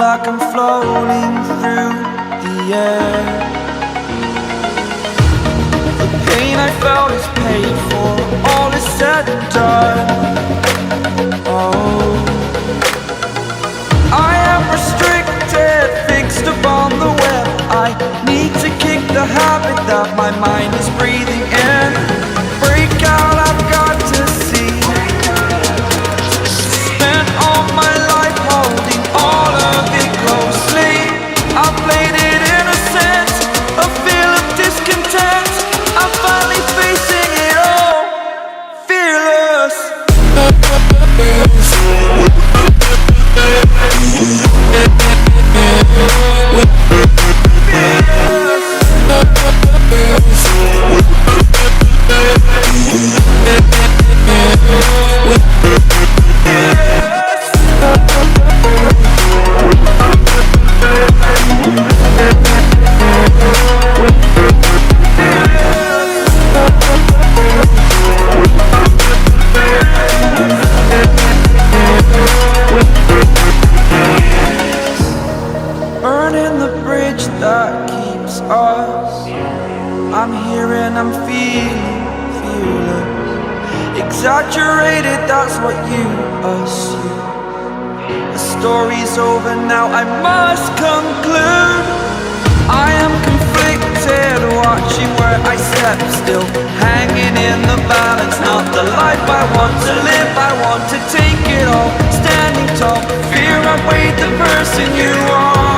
like I'm floating through the air. The pain I felt is paid for, all is said and done. Oh, I am restricted, fixed upon the web. I need to kick the habit that my mind is breathing in. Break out, I've got to see. Spent all my life holding all of it closely. I played it innocent, a feel of discontent. I'm finally facing it all, fearless. Burning the bridge that keeps us. I'm here and I'm feeling fearless. Exaggerated, that's what you assume. The story's over now, I must conclude. I am conflicted, watching where I step still, hanging in the balance. Not the life I want to live, I want to take it all. Standing tall, fear I've weighed the person you are.